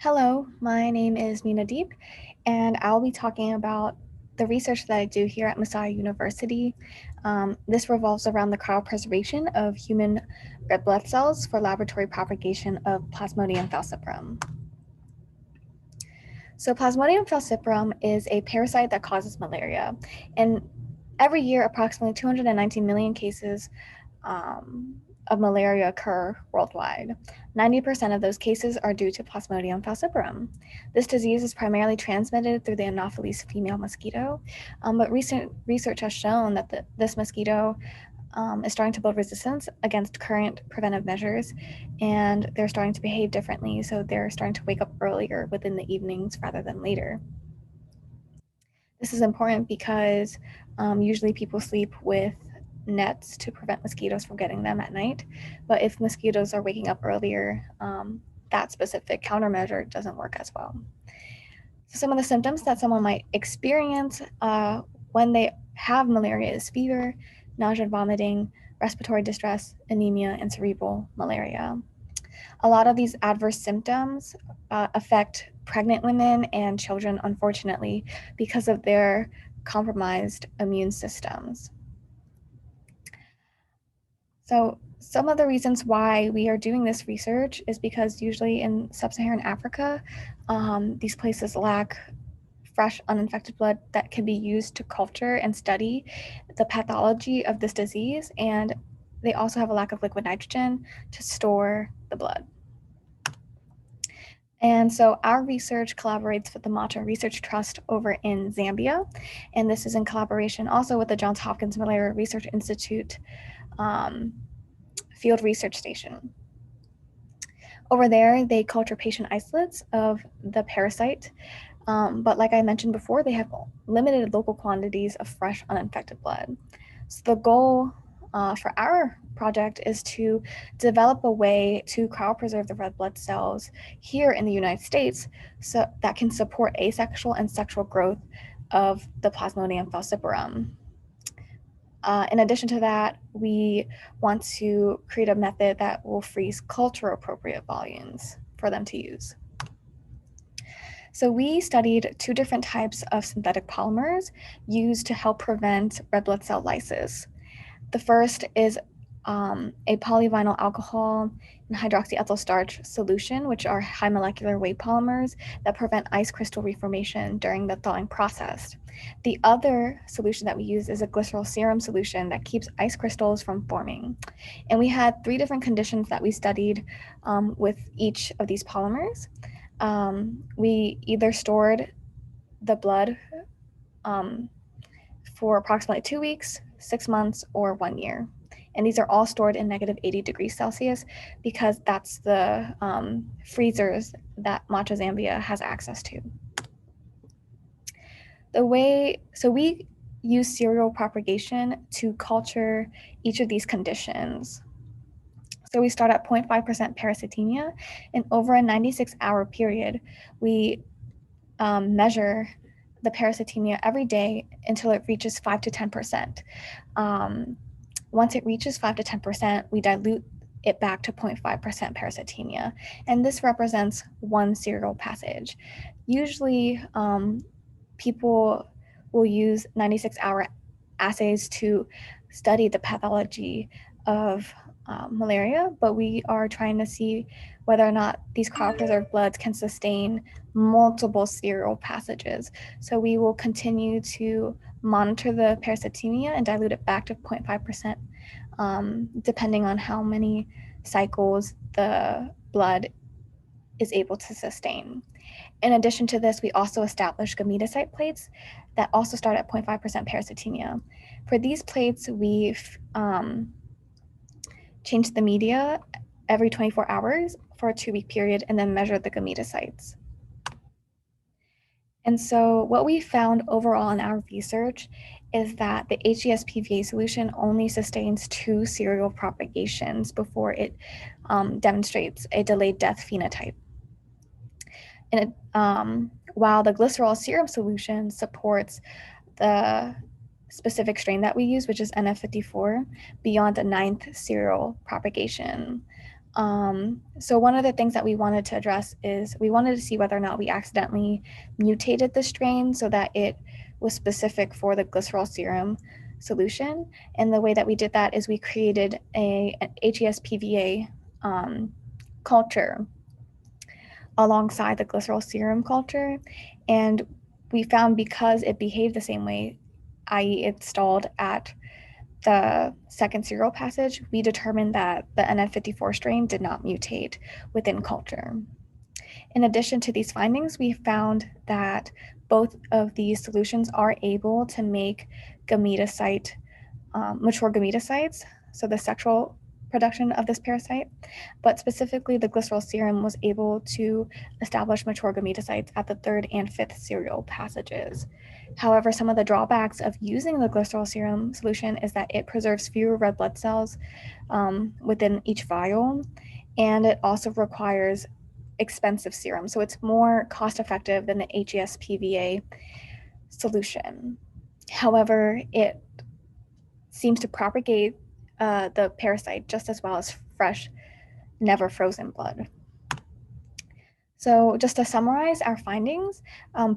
Hello, my name is Mina Diep, and I'll be talking about the research that I do here at Messiah University. This revolves around the cryopreservation of human red blood cells for laboratory propagation of Plasmodium falciparum. So, Plasmodium falciparum is a parasite that causes malaria, and every year, approximately 219 million cases of malaria occur worldwide. 90% of those cases are due to Plasmodium falciparum. This disease is primarily transmitted through the Anopheles female mosquito, but recent research has shown that this mosquito is starting to build resistance against current preventive measures, and they're starting to behave differently. So they're starting to wake up earlier within the evenings rather than later. This is important because usually people sleep with nets to prevent mosquitoes from getting them at night. But if mosquitoes are waking up earlier, that specific countermeasure doesn't work as well. So some of the symptoms that someone might experience when they have malaria is fever, nausea and vomiting, respiratory distress, anemia, and cerebral malaria. A lot of these adverse symptoms affect pregnant women and children, unfortunately, because of their compromised immune systems. So, some of the reasons why we are doing this research is because usually in sub Saharan Africa, these places lack fresh, uninfected blood that can be used to culture and study the pathology of this disease. And they also have a lack of liquid nitrogen to store the blood. And so our research collaborates with the Mata Research Trust over in Zambia. And this is in collaboration also with the Johns Hopkins Malaria Research Institute Field Research Station. Over there, they culture patient isolates of the parasite. But like I mentioned before, they have limited local quantities of fresh, uninfected blood. So the goal for our project is to develop a way to cryopreserve the red blood cells here in the United States so that can support asexual and sexual growth of the Plasmodium falciparum. In addition to that, we want to create a method that will freeze culture appropriate volumes for them to use. So we studied two different types of synthetic polymers used to help prevent red blood cell lysis. The first is a polyvinyl alcohol and hydroxyethyl starch solution, which are high molecular weight polymers that prevent ice crystal reformation during the thawing process. The other solution that we use is a glycerol serum solution that keeps ice crystals from forming. And we had three different conditions that we studied with each of these polymers. We either stored the blood for approximately 2 weeks, 6 months, or 1 year. And these are all stored in negative 80 degrees Celsius because that's the freezers that Macha Zambia has access to. So we use serial propagation to culture each of these conditions. So we start at 0.5% parasitemia, and over a 96-hour period, we measure the parasitemia every day until it reaches 5 to 10%. Once it reaches 5 to 10%, we dilute it back to 0.5% parasitemia, and this represents one serial passage. Usually, people will use 96-hour assays to study the pathology of malaria, but we are trying to see whether or not these cryopreserved bloods can sustain multiple serial passages. So we will continue to monitor the parasitemia and dilute it back to 0.5%, depending on how many cycles the blood is able to sustain. In addition to this, we also established gametocyte plates that also start at 0.5% parasitemia. For these plates, we've changed the media every 24 hours for a 2-week period and then measured the gametocytes. And so what we found overall in our research is that the HES-PVA solution only sustains 2 serial propagations before it demonstrates a delayed death phenotype. And while the glycerol serum solution supports the specific strain that we use, which is NF54, beyond the 9th serial propagation. So one of the things that we wanted to address is we wanted to see whether or not we accidentally mutated the strain so that it was specific for the glycerol serum solution. And the way that we did that is we created an HESPVA culture alongside the glycerol serum culture. And we found because it behaved the same way, i.e. it stalled at the second serial passage, we determined that the NF54 strain did not mutate within culture. In addition to these findings, we found that both of these solutions are able to make gametocyte, mature gametocytes, so the sexual production of this parasite, but specifically the glycerol serum was able to establish mature gametocytes at the third and fifth serial passages. However, some of the drawbacks of using the glycerol serum solution is that it preserves fewer red blood cells within each vial, and it also requires expensive serum. So it's more cost effective than the HESPVA solution. However, it seems to propagate the parasite just as well as fresh, never frozen blood. So just to summarize our findings,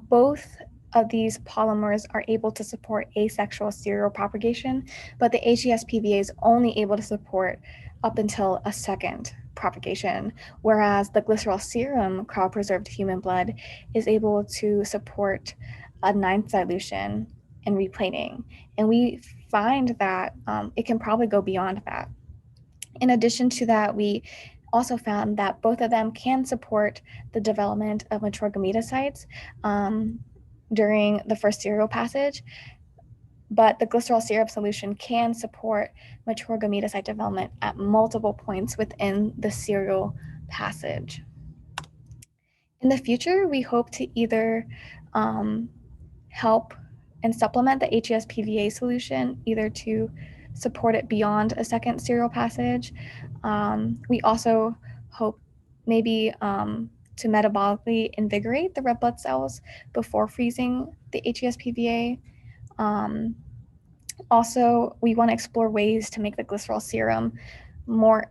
both of these polymers are able to support asexual serial propagation, but the HESPVA is only able to support up until a second propagation, whereas the glycerol serum cryopreserved human blood is able to support a ninth dilution and replating. And we find that it can probably go beyond that. In addition to that, we also found that both of them can support the development of mature gametocytes during the first serial passage, but the glycerol syrup solution can support mature gametocyte development at multiple points within the serial passage. In the future, we hope to either help and supplement the HESPVA solution, either to support it beyond a second serial passage. We also hope maybe to metabolically invigorate the red blood cells before freezing the HESPVA. Also, we want to explore ways to make the glycerol serum more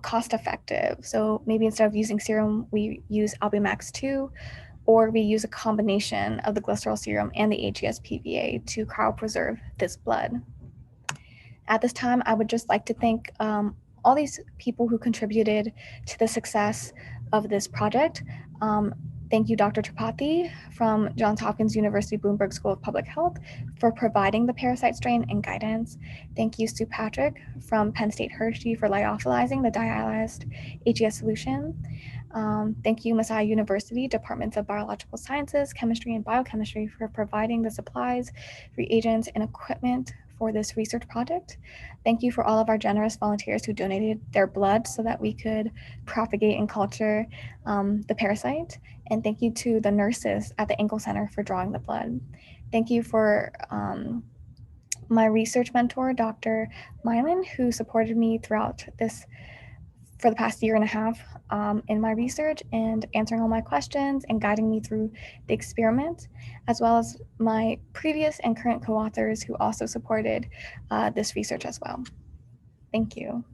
cost effective. So maybe instead of using serum, we use Albumax 2, or we use a combination of the glycerol serum and the HESPVA to cryopreserve this blood. At this time, I would just like to thank all these people who contributed to the success of this project. Thank you, Dr. Tripathi from Johns Hopkins University Bloomberg School of Public Health for providing the parasite strain and guidance. Thank you, Sue Patrick from Penn State Hershey for lyophilizing the dialyzed HES solution. Thank you, Messiah University, Departments of Biological Sciences, Chemistry, and Biochemistry for providing the supplies, reagents, and equipment for this research project. Thank you for all of our generous volunteers who donated their blood so that we could propagate and culture the parasite. And thank you to the nurses at the Ankle Center for drawing the blood. Thank you for my research mentor, Dr. Mylan, who supported me throughout this for the past year and a half in my research and answering all my questions and guiding me through the experiment, as well as my previous and current co-authors who also supported this research as well. Thank you.